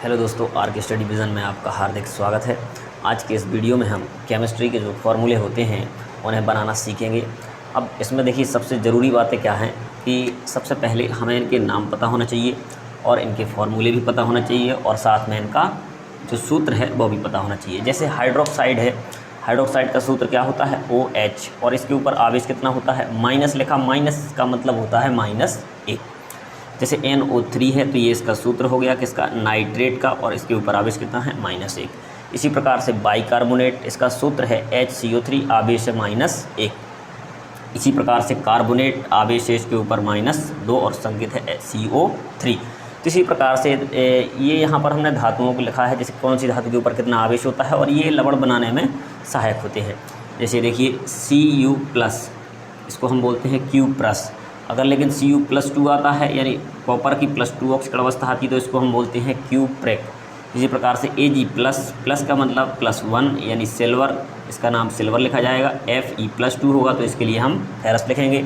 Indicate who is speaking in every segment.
Speaker 1: Hello दोस्तों, are के study vision में आपका हार्दिक स्वागत है। आज के इस वीडियो में हम केमिस्ट्री के जो फॉर्मूले होते हैं उन्हें बनाना सीखेंगे। अब इसमें देखिए सबसे ज़रूरी बातें क्या हैं कि सबसे पहले हमें इनके नाम पता होना चाहिए और इनके फॉर्मूले भी पता होना चाहिए और साथ में इनका जो सूत्र है वो भी पता होना चाहिए। जैसे हाइड्रोक्साइड है, हाइड्रोक्साइड का सूत्र क्या होता है OH, और इसके ऊपर आवेश कितना होता है माइनस लिखा। माइनस का मतलब होता है -1। जैसे NO3 है तो ये इसका सूत्र हो गया किसका, नाइट्रेट का, और इसके ऊपर आवेश कितना है -1। इसी प्रकार से बाइकार्बोनेट, इसका सूत्र है HCO3, आवेश है -1। इसी प्रकार से कार्बोनेट, आवेश है इसके ऊपर -2 और संकेत है CO3। तो इसी प्रकार से ये यहाँ पर हमने धातुओं को लिखा है, जैसे कौन सी धातु के ऊपर कितना आवेश होता है, और ये लवण बनाने में सहायक होते हैं। जैसे देखिए Cu+, इसको हम बोलते हैं Q+। अगर लेकिन Cu+2 आता है, यानी कॉपर की +2 ऑक्सीकरण अवस्था आती है, तो इसको हम बोलते हैं Q-प्रेक। इसी प्रकार से Ag+, प्लस का मतलब +1 यानी सिल्वर, इसका नाम सिल्वर लिखा जाएगा। Fe+2 होगा तो इसके लिए हम फेरस लिखेंगे,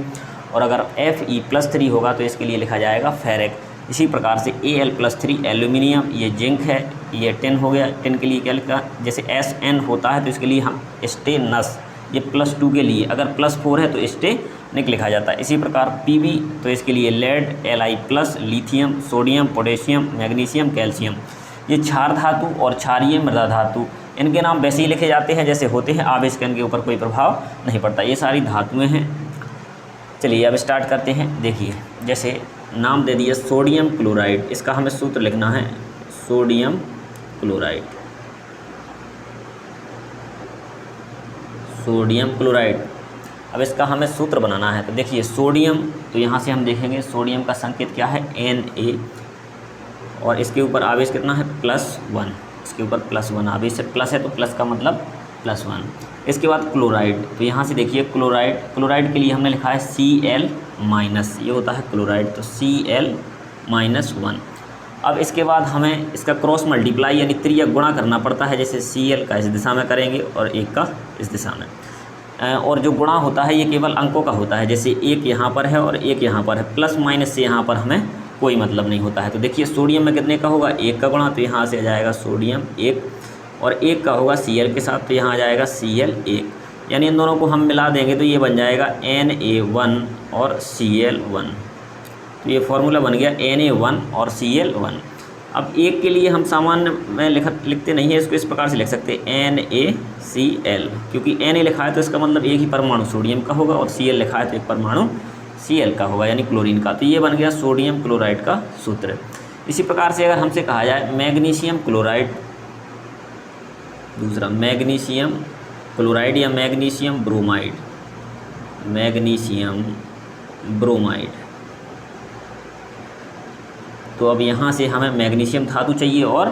Speaker 1: और अगर Fe+3 होगा तो इसके लिए लिखा जाएगा फेरिक। इसी प्रकार से Al+3 एल्यूमिनियम, ये जिंक है, ये टिन हो गया। टिन के लिए क्या लिखा, जैसे Sn होता है तो इसके लिए हम स्टेनस, ये +2 के लिए, अगर +4 है तो स्टेनिक लिखा जाता है। इसी प्रकार Pb तो इसके लिए lead, Li+, lithium, sodium, potassium, magnesium, calcium, ये क्षार धातु और क्षारीय मृदा धातु, इनके नाम वैसे ही लिखे जाते हैं जैसे होते हैं, आवेश के इनके ऊपर कोई प्रभाव नहीं पड़ता। ये सारी धातुएं हैं। चलिए अब स्टार्ट करते हैं। देखिए जैसे नाम दे दिया सोडियम क्लोराइड, इसका हमें सूत्र लिखना है सोडियम क्लोराइड। सोडियम क्लोराइड, अब इसका हमें सूत्र बनाना है। तो देखिए सोडियम, तो यहाँ से हम देखेंगे सोडियम का संकेत क्या है Na, और इसके ऊपर आवेश कितना है +1, इसके ऊपर +1 आवेश है, प्लस है तो प्लस का मतलब +1। इसके बाद क्लोराइड, तो यहाँ से देखिए क्लोराइड, क्लोराइड के लिए हमने लिखा है Cl-, ये होता है क्लोराइड, तो Cl-1। अब इसके बाद हमें इसका क्रॉस मल्टीप्लाई यानी त्रियक गुणा करना पड़ता है। जैसे Cl का इस दिशा में करेंगे और 1 का इस दिशा में, और जो गुणा होता है ये केवल अंकों का होता है। जैसे 1 यहाँ पर है और 1 यहाँ पर है, प्लस माइनस से यहाँ पर हमें कोई मतलब नहीं होता है। तो देखिए सोडियम में कितने का होगा 1 का गुणा, तो यहाँ से आ जाएगा सोडियम 1, और 1 का होगा Cl के साथ, तो यहाँ आ जाएगा Cl1, यानी इन दोनों को हम मिला देंगे तो ये बन जाएगा Na1 और Cl1। तो ये फॉर्मूला बन गया Na1 और Cl1। अब एक के लिए हम सामान्य में लिखते नहीं है, इसको इस प्रकार से लिख सकते हैं NaCl, क्योंकि Na लिखा है तो इसका मतलब एक ही परमाणु सोडियम का होगा, और Cl लिखा है तो एक परमाणु Cl का होगा यानी क्लोरीन का। तो ये बन गया सोडियम क्लोराइड का सूत्र। इसी प्रकार से अगर हमसे कहा जाए मैग्नीशियम क्लोराइड, दूसरा मैग्नीशियम क्लोराइड या मैग्नीशियम ब्रोमाइड, मैग्नीशियम ब्रोमाइड, तो अब यहाँ से हमें मैग्नीशियम धातु चाहिए और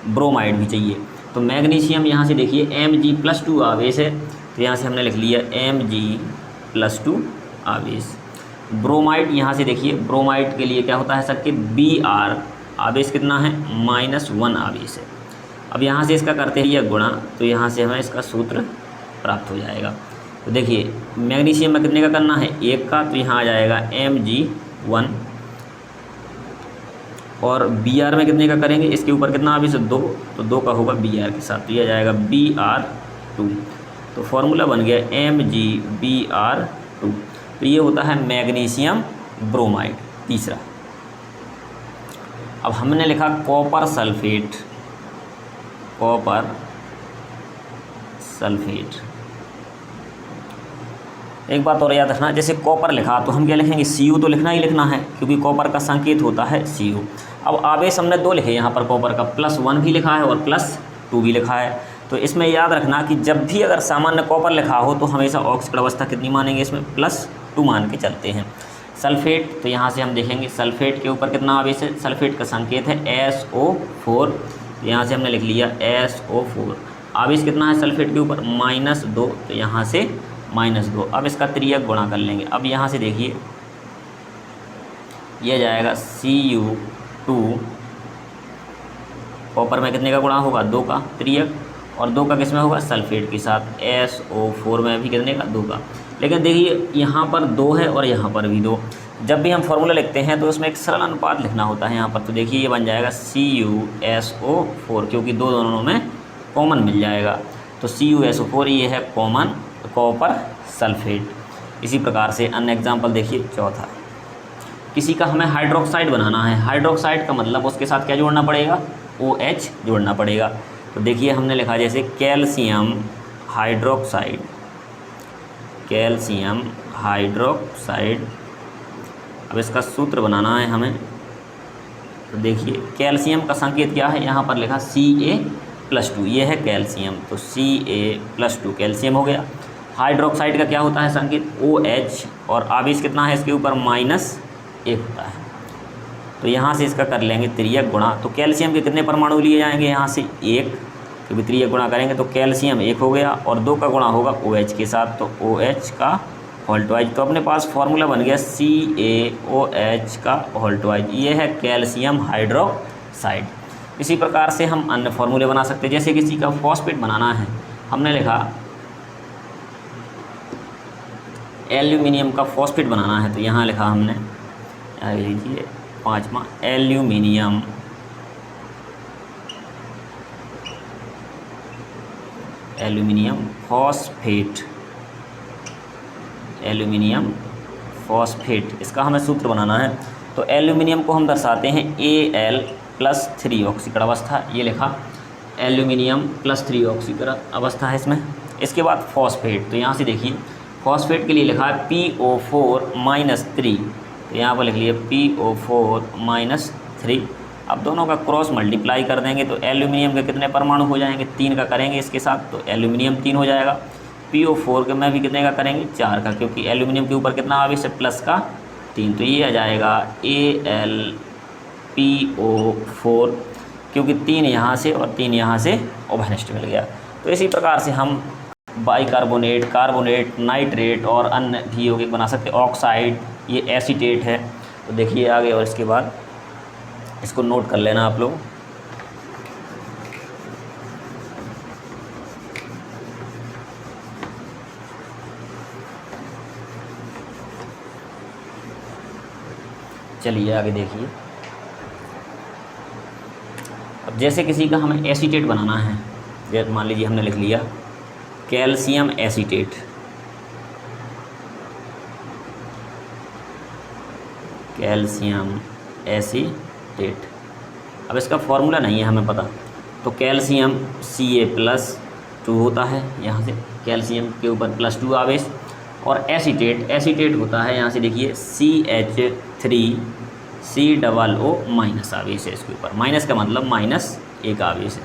Speaker 1: ब्रोमाइड भी चाहिए। तो मैग्नीशियम यहाँ से देखिए Mg+2 आवेश है, तो यहाँ से हमने लिख लिया Mg+2 आवेश। ब्रोमाइड यहाँ से देखिए, ब्रोमाइड के लिए क्या होता है संकेत Br, आवेश कितना है -1 आवेश है। अब यहाँ से इसका करते हैं गुणा, तो यहाँ से हमें इसका सूत्र प्राप्त हो जाएगा। तो देखिए मैग्नीशियम में कितने का करना है 1 का, तो यहाँ आ जाएगा Mg1, और Br में कितने का करेंगे, इसके ऊपर कितना आवेश है 2, तो 2 का होगा Br के साथ, तो यह जाएगा Br2। तो फॉर्मूला बन गया MgBr2। तो ये होता है मैग्नीशियम ब्रोमाइड। तीसरा, अब हमने लिखा कॉपर सल्फेट, कॉपर सल्फेट। एक बात और याद रखना, जैसे कॉपर लिखा तो हम क्या लिखेंगे Cu तो लिखना ही लिखना है, क्योंकि कॉपर का संकेत होता है Cu। अब आवेश हमने 2 लिखे यहाँ पर, कॉपर का +1 भी लिखा है और +2 भी लिखा है। तो इसमें याद रखना कि जब भी अगर सामान्य कॉपर लिखा हो तो हमेशा ऑक्सीकरण अवस्था कितनी मानेंगे, इसमें +2 मान के चलते हैं। सल्फेट, तो यहाँ से हम देखेंगे सल्फेट के ऊपर कितना आवेश है, सल्फेट का संकेत है SO4, यहाँ से हमने लिख लिया SO4। आवेश कितना है सल्फेट के ऊपर -2, तो यहाँ से -2। अब इसका त्रियक गुणा कर लेंगे। अब यहाँ से देखिए यह जाएगा Cu2, कॉपर में कितने का गुणा होगा 2 का त्रियक, और 2 का किस में होगा सल्फेट के साथ, SO4 में भी कितने का 2 का। लेकिन देखिए यहाँ पर 2 है और यहाँ पर भी 2, जब भी हम फॉर्मूला लिखते हैं तो उसमें एक सरल अनुपात लिखना होता है यहाँ पर। तो देखिए ये बन जाएगा CuSO4, क्योंकि दो दोनों में कॉमन मिल जाएगा। तो CuSO4 ये है कॉमन कॉपर सल्फेट। इसी प्रकार से अन्य एग्जाम्पल देखिए चौथा, किसी का हमें हाइड्रोक्साइड बनाना है। हाइड्रोक्साइड का मतलब उसके साथ क्या जोड़ना पड़ेगा, OH जोड़ना पड़ेगा। तो देखिए हमने लिखा जैसे कैल्शियम हाइड्रोक्साइड, कैल्शियम हाइड्रोक्साइड। अब इसका सूत्र बनाना है हमें। तो देखिए कैल्शियम का संकेत क्या है, यहाँ पर लिखा Ca+2, ये है कैल्शियम, तो Ca+2 कैल्शियम हो गया। हाइड्रोक्साइड का क्या होता है संकेत, OH, और आवेश कितना है इसके ऊपर, -1 होता है। तो यहाँ से इसका कर लेंगे त्रियक गुणा। तो कैल्शियम के कितने परमाणु लिए जाएंगे, यहाँ से 1, क्योंकि त्रियक गुणा करेंगे तो कैल्शियम 1 हो गया, और 2 का गुणा होगा OH के साथ, तो OH का होल ट्वाइज। तो अपने पास फॉर्मूला बन गया CaOH का होल ट्वाइज। ये है कैल्शियम हाइड्रोक्साइड। इसी प्रकार से हम अन्य फॉर्मूले बना सकते हैं। जैसे किसी का फॉस्फेट बनाना है, हमने लिखा एल्यूमिनियम का फॉस्फेट बनाना है, तो यहाँ लिखा हमने, यहाँ लीजिए 5वां, एल्यूमिनियम फॉस्फेट, एल्यूमिनियम फॉस्फेट, इसका हमें सूत्र बनाना है। तो एल्यूमिनियम को हम दर्शाते हैं Al+3 ऑक्सीकरण अवस्था, ये लिखा एल्यूमिनियम +3 ऑक्सीकरण अवस्था है इसमें। इसके बाद फॉस्फेट, तो यहाँ से देखिए फॉस्फेट के लिए लिखा है PO4-3, तो यहाँ पर लिख लिए PO4-3। अब दोनों का क्रॉस मल्टीप्लाई कर देंगे तो एल्यूमिनियम के कितने परमाणु हो जाएंगे, 3 का करेंगे इसके साथ, तो एल्यूमिनियम 3 हो जाएगा। PO4 के में भी कितने का करेंगे, 4 का, क्योंकि एल्यूमिनियम के ऊपर कितना आवेश है, +3, तो ये आ जाएगा AlPO4, क्योंकि 3 यहाँ से और 3 यहाँ से उभयनिष्ठ मिल गया। तो इसी प्रकार से हम बाइकार्बोनेट, कार्बोनेट, नाइट्रेट और अन्य भी यौगिक बना सकते हैं। ऑक्साइड, ये एसीटेट है। तो देखिए आगे, और इसके बाद इसको नोट कर लेना आप लोग। चलिए आगे देखिए। अब जैसे किसी का हमें एसीटेट बनाना है, जैसे मान लीजिए हमने लिख लिया कैल्शियम एसीटेट, कैल्शियम एसीटेट। अब इसका फॉर्मूला नहीं है हमें पता, तो कैल्शियम Ca+2 होता है, यहाँ से कैल्शियम के ऊपर +2 आवेश, और एसीटेट होता है, यहाँ से देखिए CH3COO- आवेश है इसके ऊपर। माइनस का मतलब -1 आवेश है।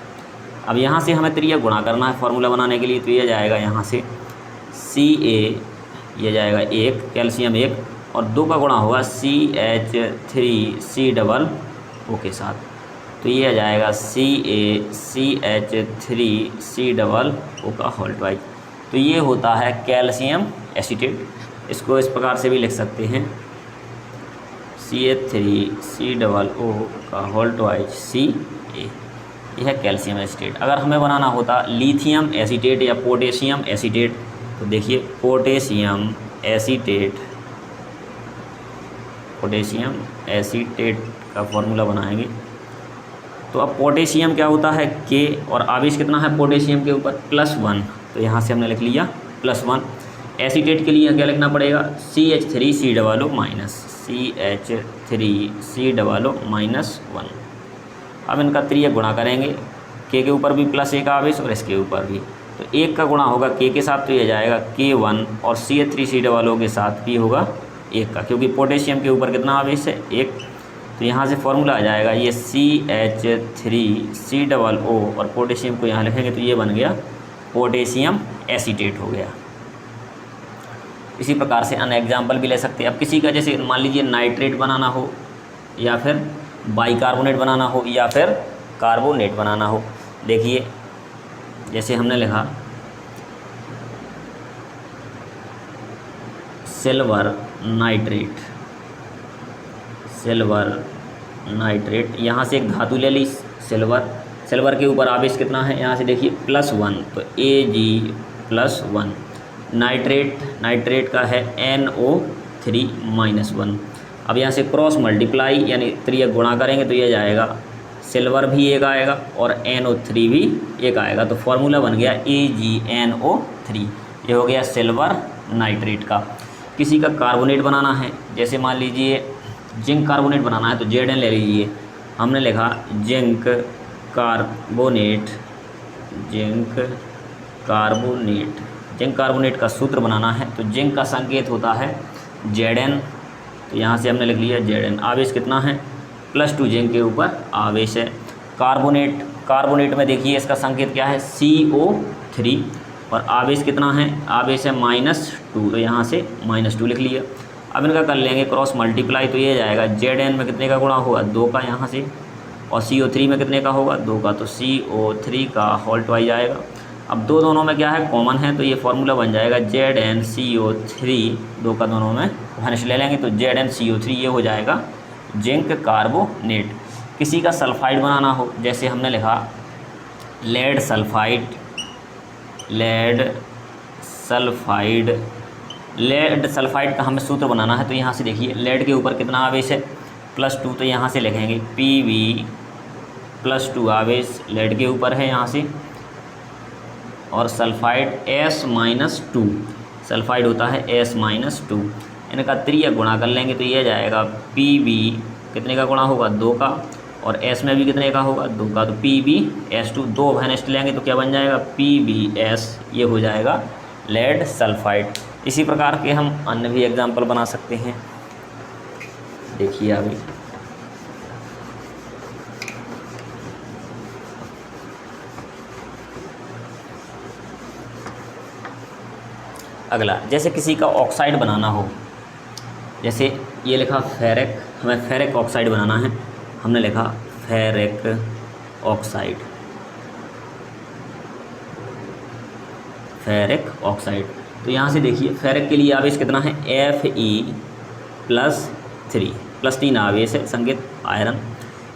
Speaker 1: अब यहाँ से हमें त्रियक गुणा करना है फॉर्मूला बनाने के लिए, तो ये जाएगा यहाँ से Ca, ये जाएगा 1, कैल्शियम 1, और 2 का गुणा होगा CH3COO के साथ, तो ये आ जाएगा CaCH3COO का होल ट्वाइज। तो ये होता है कैल्शियम एसीटेट। इसको इस प्रकार से भी लिख सकते हैं CH3COO का होल ट्वाइज Ca, यह है कैल्शियम एसीटेट। अगर हमें बनाना होता लिथियम एसीटेट या पोटेशियम एसीटेट, तो देखिए पोटेशियम एसीटेट का फॉर्मूला बनाएंगे। तो अब पोटेशियम क्या होता है, K, और आवेश कितना है पोटेशियम के ऊपर, +1, तो यहाँ से हमने लिख लिया +1। एसीटेट के लिए क्या लिखना पड़ेगा, CH3COO-1। अब इनका त्रियक गुणा करेंगे, K के ऊपर भी +1 आवेश और इसके ऊपर भी, तो 1 का गुणा होगा K के साथ, तो ये जाएगा K1, और CH3COO के साथ भी होगा 1 का, क्योंकि पोटेशियम के ऊपर कितना आवेश है, 1। तो यहाँ से फॉर्मूला आ जाएगा ये CH3COO, और पोटेशियम को यहाँ लिखेंगे तो ये बन गया पोटेशियम एसीटेट हो गया। इसी प्रकार से अन्य एग्जाम्पल भी ले सकते हैं। अब किसी का जैसे मान लीजिए नाइट्रेट बनाना हो, या फिर बाइकार्बोनेट बनाना हो, या फिर कार्बोनेट बनाना हो। देखिए जैसे हमने लिखा सिल्वर नाइट्रेट, यहाँ से एक धातु ले ली सिल्वर के ऊपर आवेश कितना है, यहाँ से देखिए +1, तो Ag+1। नाइट्रेट का है NO3-1, अब यहाँ से क्रॉस मल्टीप्लाई यानी त्रियक गुणा करेंगे तो ये जाएगा सिल्वर भी एक आएगा और NO3 भी एक आएगा। तो फॉर्मूला बन गया AgNO3, ये हो गया सिल्वर नाइट्रेट का। किसी का कार्बोनेट बनाना है, जैसे मान लीजिए जिंक कार्बोनेट बनाना है तो Zn ले लीजिए। हमने लिखा जिंक कार्बोनेट, जिंक कार्बोनेट का सूत्र बनाना है तो जिंक का संकेत होता है Zn, तो यहाँ से हमने लिख लिया Zn। आवेश कितना है, +2 जिंक के ऊपर आवेश है। कार्बोनेट में देखिए इसका संकेत क्या है, CO3, और आवेश कितना है, आवेश है -2, तो यहाँ से -2 लिख लिया। अब इनका कर लेंगे क्रॉस मल्टीप्लाई, तो ये जाएगा Zn में कितने का गुणा होगा, 2 का यहाँ से, और CO3 में कितने का होगा, 2 का, तो CO3 का होल ट्वाइस आएगा। अब दोनों में क्या है, कॉमन है, तो ये फार्मूला बन जाएगा ZnCO3, 2 का दोनों में वैनिश ले लेंगे तो ZnCO3 ये हो जाएगा जिंक कार्बोनेट। किसी का सल्फाइड बनाना हो, जैसे हमने लिखा लेड सल्फाइड का हमें सूत्र बनाना है, तो यहाँ से देखिए लेड के ऊपर कितना आवेश है, +2, तो यहाँ से लिखेंगे Pb +2 आवेश लेड के ऊपर है यहाँ से, और सल्फाइड S-2, सल्फाइड होता है S-2। इनका त्रियक गुणा कर लेंगे तो ये जाएगा Pb कितने का गुणा होगा, 2 का, और S में भी कितने का होगा, 2 का, तो PbS2, 2 वैनिस्ट लेंगे तो क्या बन जाएगा, PbS, ये हो जाएगा लेड सल्फाइड। इसी प्रकार के हम अन्य भी एग्जाम्पल बना सकते हैं। देखिए अभी अगला, जैसे किसी का ऑक्साइड बनाना हो, जैसे ये लिखा फेरिक, हमें फेरिक ऑक्साइड बनाना है, हमने लिखा फेरिक ऑक्साइड, तो यहाँ से देखिए फेरिक के लिए आवेश कितना है, Fe+3 आवेश है, संकेत आयरन,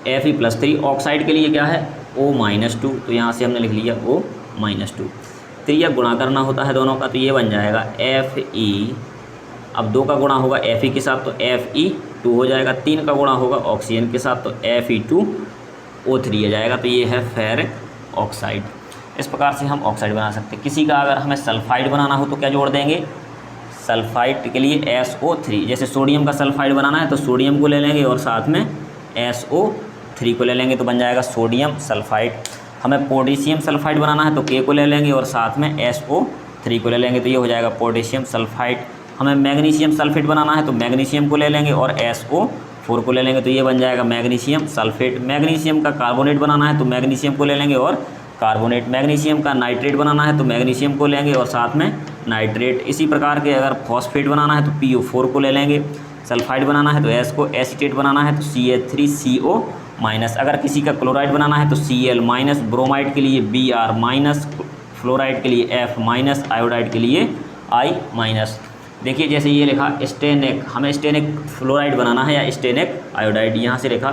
Speaker 1: Fe+3। ऑक्साइड के लिए क्या है, O-2, तो यहाँ से हमने लिख लिया O-2। त्रियक गुणा करना होता है दोनों का, तो ये बन जाएगा Fe, अब 2 का गुणा होगा Fe के साथ तो Fe2 हो जाएगा, 3 का गुणा होगा ऑक्सीजन के साथ तो Fe2O3 आ जाएगा, तो ये है फेरिक ऑक्साइड। इस प्रकार से हम ऑक्साइड बना सकते हैं। किसी का अगर हमें सल्फाइड बनाना हो तो क्या जोड़ देंगे, सल्फाइड के लिए SO3, जैसे सोडियम का सल्फाइड बनाना है तो सोडियम को ले लेंगे और साथ में SO3 को ले लेंगे, तो बन जाएगा सोडियम सल्फाइड। हमें पोटेशियम सल्फाइड बनाना है तो K को ले लेंगे और साथ में SO3 को ले लेंगे, तो ये हो जाएगा पोटेशियम सल्फाइड। हमें मैग्नीशियम सल्फेट बनाना है तो मैग्नीशियम को ले लेंगे और SO4 को ले लेंगे, तो ये बन जाएगा मैग्नीशियम सल्फेट। मैग्नीशियम का कार्बोनेट बनाना है तो मैग्नीशियम को ले लेंगे और कार्बोनेट। मैग्नीशियम का नाइट्रेट बनाना है तो मैग्नीशियम को लेंगे और साथ में नाइट्रेट। इसी प्रकार के अगर फॉस्फेट बनाना है तो PO4 को ले लेंगे। सल्फाइड बनाना है तो S को, एसीटेट बनाना है तो CH3CO-। अगर किसी का क्लोराइड बनाना है तो Cl-, ब्रोमाइड के लिए Br-, फ्लोराइड के लिए F-, आयोडाइड के लिए I-। देखिए जैसे ये लिखा स्टेनिक, हमें स्टेनिक फ्लोराइड बनाना है या स्टेनिक आयोडाइड, यहाँ से लिखा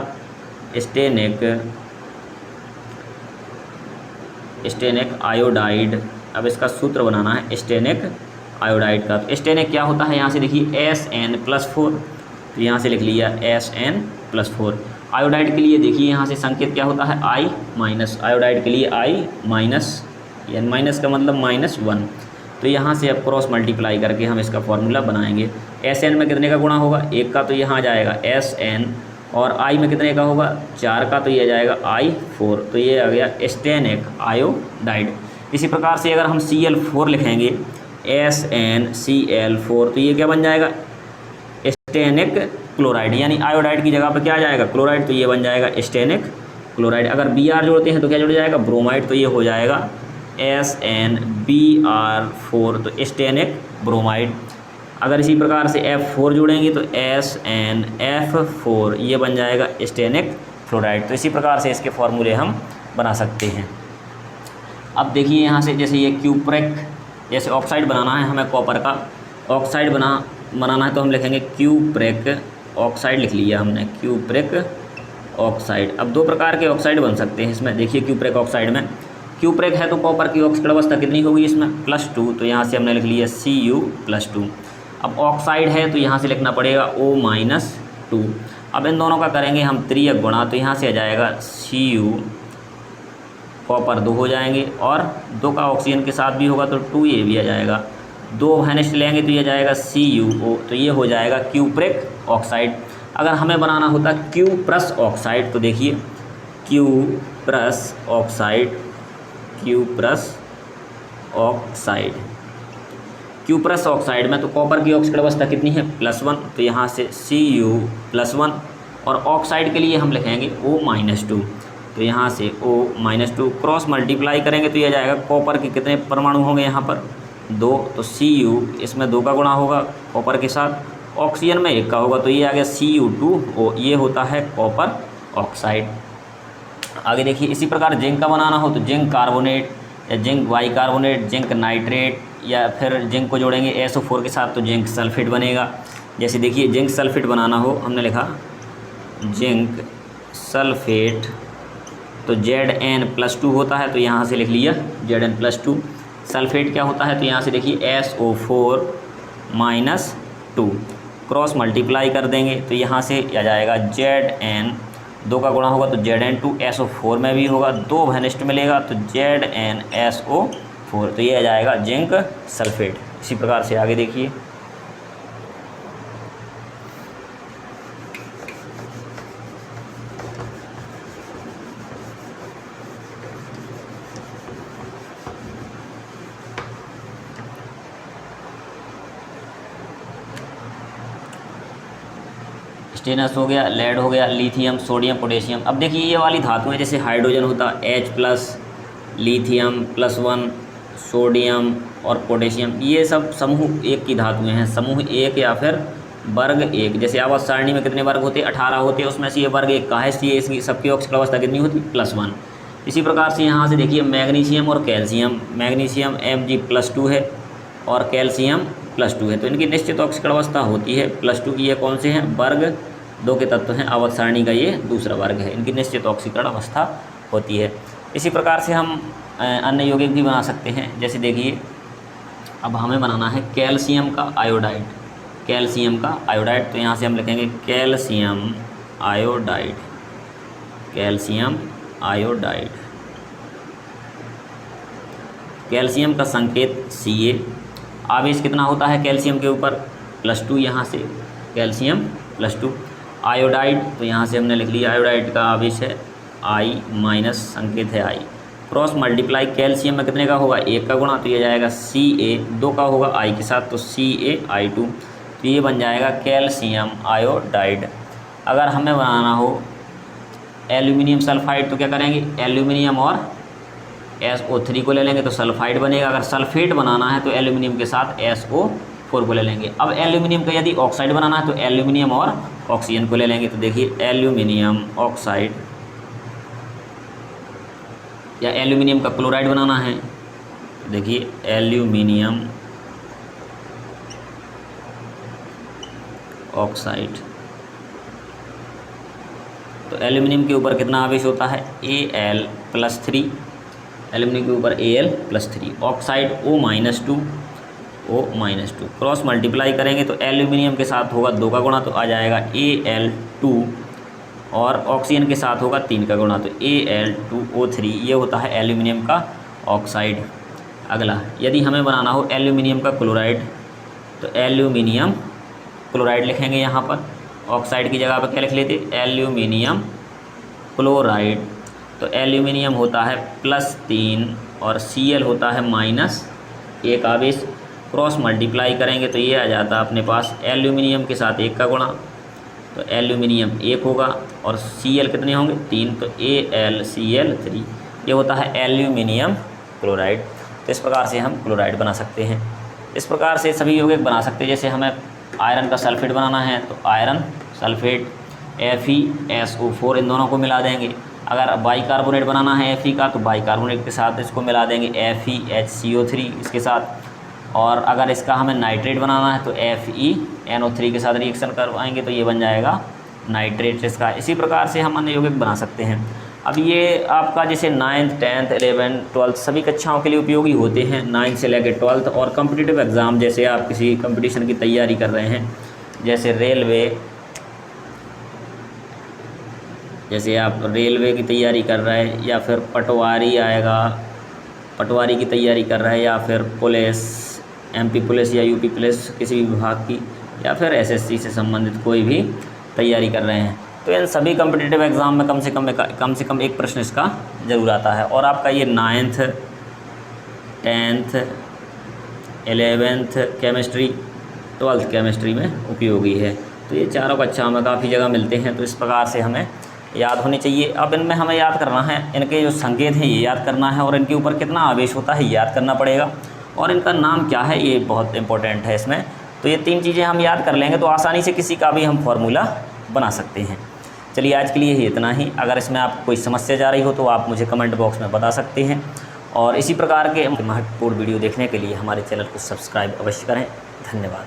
Speaker 1: स्टेनिक आयोडाइड। अब इसका सूत्र बनाना है स्टेनिक आयोडाइड का। तो स्टेनिक क्या होता है, यहाँ से देखिए Sn+4, तो यहाँ से लिख लिया Sn+4। आयोडाइड के लिए देखिए यहाँ से संकेत क्या होता है I-, आयोडाइड के लिए I-, n माइनस का मतलब -1। तो यहाँ से अब क्रॉस मल्टीप्लाई करके हम इसका फॉर्मूला बनाएंगे। Sn में कितने का गुणा होगा, 1 का, तो यहाँ आ जाएगा Sn, और I में कितने का होगा, 4 का, तो ये आ जाएगा I4, तो ये आ गया स्टेनिक आयोडाइड। इसी प्रकार से अगर हम Cl4 लिखेंगे SnCl4, तो ये क्या बन जाएगा, स्टेनिक क्लोराइड, यानी आयोडाइड की जगह पर क्या आ जाएगा, क्लोराइड, तो ये बन जाएगा स्टेनिक क्लोराइड। अगर Br जोड़ते हैं तो क्या जुड़ जाएगा, ब्रोमाइड, तो ये हो जाएगा SnBr4, तो स्टेनिक ब्रोमाइड। अगर इसी प्रकार से F4 जोड़ेंगे तो SnF4, ये बन जाएगा स्टेनिक फ्लोराइड। तो इसी प्रकार से इसके फॉर्मूले हम बना सकते हैं। अब देखिए यहाँ से जैसे ये क्यूप्रेक, जैसे ऑक्साइड बनाना है हमें कॉपर का ऑक्साइड बनाना है तो हम लिखेंगे क्यूप्रेक ऑक्साइड, लिख लिया हमने क्यूप्रेक ऑक्साइड। अब 2 प्रकार के ऑक्साइड बन सकते हैं इसमें। देखिए क्यूप्रेक ऑक्साइड में, क्यूप्रेक है तो कॉपर की ऑक्सीकरण अवस्था कितनी होगी इसमें, +2, तो यहाँ से हमने लिख लिया Cu+2। अब ऑक्साइड है तो यहाँ से लिखना पड़ेगा O-। 2। अब इन दोनों का करेंगे हम त्रियक गुणा, तो यहाँ से आ जाएगा Cu, कॉपर 2 हो जाएंगे, और 2 का ऑक्सीजन के साथ भी होगा तो 2A भी आ जाएगा। 2 हाइनेस्ट लेंगे तो ये जाएगा CuO, तो ये हो जाएगा क्यूप्रिक ऑक्साइड। अगर हमें बनाना होता क्यूप्रस ऑक्साइड, तो देखिए cuprous oxide, cuprous oxide, cuprous oxide में तो कॉपर की ऑक्सीकरण अवस्था कितनी है +1, तो यहाँ से Cu+1, और ऑक्साइड के लिए हम लिखेंगे O-2, तो यहाँ से O-2 क्रॉस मल्टीप्लाई करेंगे तो यह जाएगा कॉपर के कितने परमाणु होंगे यहाँ पर 2, तो Cu इसमें 2 का गुणा होगा कॉपर के साथ, ऑक्सीजन में 1 का होगा, तो ये आ गया Cu2O, ये होता है कॉपर ऑक्साइड। आगे देखिए, इसी प्रकार जिंक का बनाना हो तो जिंक कार्बोनेट या जिंक बाइकार्बोनेट, जिंक नाइट्रेट, या फिर जिंक को जोड़ेंगे SO4 के साथ तो जिंक सल्फेट बनेगा। जैसे देखिए जिंक सल्फेट बनाना हो, हमने लिखा जिंक सल्फेट, तो Zn+2 होता है, तो यहाँ से लिख लिया Zn+2। सल्फेट क्या होता है, तो यहाँ से देखिए SO4-2, क्रॉस मल्टीप्लाई कर देंगे तो यहाँ से आ जाएगा Zn, 2 का गुणा होगा तो Zn2, SO4 में भी होगा, 2 वेनेस्ट मिलेगा तो ZnSO4, तो ये आ जाएगा जिंक सल्फेट। इसी प्रकार से आगे देखिए, स्टेनस हो गया, लेड हो गया, लिथियम, सोडियम, पोटेशियम। अब देखिए ये वाली धातुएं जैसे हाइड्रोजन होता H+, लिथियम +1, सोडियम और पोटेशियम, ये सब समूह 1 की धातुएं हैं, समूह 1 या फिर वर्ग 1। जैसे आवर्त सारणी में कितने वर्ग होते हैं 18 होते हैं, उसमें से ये वर्ग 1 का है, इसलिए इसकी सबकी ऑक्सीकरण अवस्था कितनी होती +1। इसी प्रकार से यहाँ से देखिए मैग्नीशियम और कैल्शियम, मैग्नीशियम Mg+2 है और कैल्शियम +2 है, तो इनकी निश्चित ऑक्सीकरण अवस्था होती है +2 की। ये कौन से हैं, वर्ग 2 के तत्व हैं, आवर्त सारणी का ये दूसरा वर्ग है, इनकी निश्चित ऑक्सीकरण अवस्था होती है। इसी प्रकार से हम अन्य यौगिक भी बना सकते हैं। जैसे देखिए अब हमें बनाना है कैल्शियम का आयोडाइड, कैल्शियम का आयोडाइड, तो यहाँ से हम लिखेंगे calcium iodide, calcium iodide. Calcium का संकेत Ca, आवेश कितना होता है कैल्शियम के ऊपर +2, यहाँ से कैल्शियम +2। आयोडाइड, तो यहाँ से हमने लिख लिया आयोडाइड का आवेश है I-, संकेत है I। क्रॉस मल्टीप्लाई कैल्शियम में कितने का होगा 1 का गुणा, तो ये जाएगा Ca, 2 का होगा I के साथ तो CaI2, तो ये बन जाएगा कैल्शियम आयोडाइड। अगर हमें बनाना हो एल्यूमिनियम सल्फाइड तो क्या करेंगे, एल्यूमिनियम और SO3 को ले लेंगे तो सल्फाइड बनेगा। अगर सल्फेट बनाना है तो एल्यूमिनियम के साथ SO4 को ले लेंगे। अब एल्यूमिनियम का यदि ऑक्साइड बनाना है तो एल्यूमिनियम और ऑक्सीजन को ले लेंगे, तो देखिए एल्यूमिनियम ऑक्साइड, या एल्यूमिनियम का क्लोराइड बनाना है तो देखिए एल्यूमिनियम ऑक्साइड। तो एल्यूमिनियम के ऊपर कितना आवेश होता है Al+3, एल्यूमिनियम के ऊपर Al+3, oxide O-2, O-2, cross multiply करेंगे तो एल्यूमिनियम के साथ होगा 2 का गुणा तो आ जाएगा Al2, और ऑक्सीजन के साथ होगा 3 का गुणा तो Al2O3, ये होता है एल्यूमिनियम का ऑक्साइड। अगला यदि हमें बनाना हो एल्यूमिनियम का क्लोराइड तो एल्यूमिनियम क्लोराइड लिखेंगे यहाँ पर, ऑक्साइड की जगह पर क्या लिख लेते एल्यूमिनियम क्लोराइड। तो एल्यूमिनियम होता है +3 और Cl होता है -1 आवेश, क्रॉस मल्टीप्लाई करेंगे तो ये आ जाता है अपने पास एल्यूमिनियम के साथ 1 का गुणा तो एल्यूमिनियम 1 होगा और Cl कितने होंगे 3, तो AlCl3, ये होता है एल्यूमिनियम क्लोराइड। तो इस प्रकार से हम क्लोराइड बना सकते हैं। इस प्रकार से सभी यौगिक बना सकते हैं। जैसे हमें आयरन का सल्फेट बनाना है तो आयरन सल्फेट FeSO4 इन दोनों को मिला देंगे। अगर बाइकार्बोनेट बनाना है Fe का तो बाइकार्बोनेट के साथ इसको मिला देंगे FeHCO3 इसके साथ। और अगर इसका हमें नाइट्रेट बनाना है तो FeNO3 के साथ रिएक्शन करवाएंगे तो ये बन जाएगा नाइट्रेट इसका। इसी प्रकार से हम अन्य यौगिक बना सकते हैं। अब ये आपका जैसे 9th 10th 11th 12th सभी कक्षाओं के लिए उपयोगी होते हैं, 9th से लेकर 12th। और कॉम्पिटिटिव एग्ज़ाम जैसे आप किसी कंपटीशन की तैयारी कर रहे हैं, जैसे रेलवे जैसे आप रेलवे की तैयारी कर रहे हैं या फिर पटवारी आएगा, पटवारी की तैयारी कर रहा है, या फिर पुलिस, एमपी पुलिस या यूपी पुलिस किसी भी विभाग की, या फिर एसएससी से संबंधित कोई भी तैयारी कर रहे हैं, तो इन सभी कम्पिटिटिव एग्ज़ाम में कम से कम एक प्रश्न इसका ज़रूर आता है। और आपका ये 9th 10th 11th chemistry, 12th chemistry में उपयोगी है। तो ये चारों कक्षा हमें काफ़ी जगह मिलते हैं, तो इस प्रकार से हमें याद होनी चाहिए। अब इनमें हमें याद करना है, इनके जो संकेत हैं ये याद करना है, और इनके ऊपर कितना आवेश होता है ये याद करना पड़ेगा, और इनका नाम क्या है ये बहुत इंपॉर्टेंट है इसमें। तो ये 3 चीज़ें हम याद कर लेंगे तो आसानी से किसी का भी हम फॉर्मूला बना सकते हैं। चलिए आज के लिए ही इतना ही। अगर इसमें आपको कोई समस्या जा रही हो तो आप मुझे कमेंट बॉक्स में बता सकते हैं, और इसी प्रकार के महत्वपूर्ण वीडियो देखने के लिए हमारे चैनल को सब्सक्राइब अवश्य करें। धन्यवाद।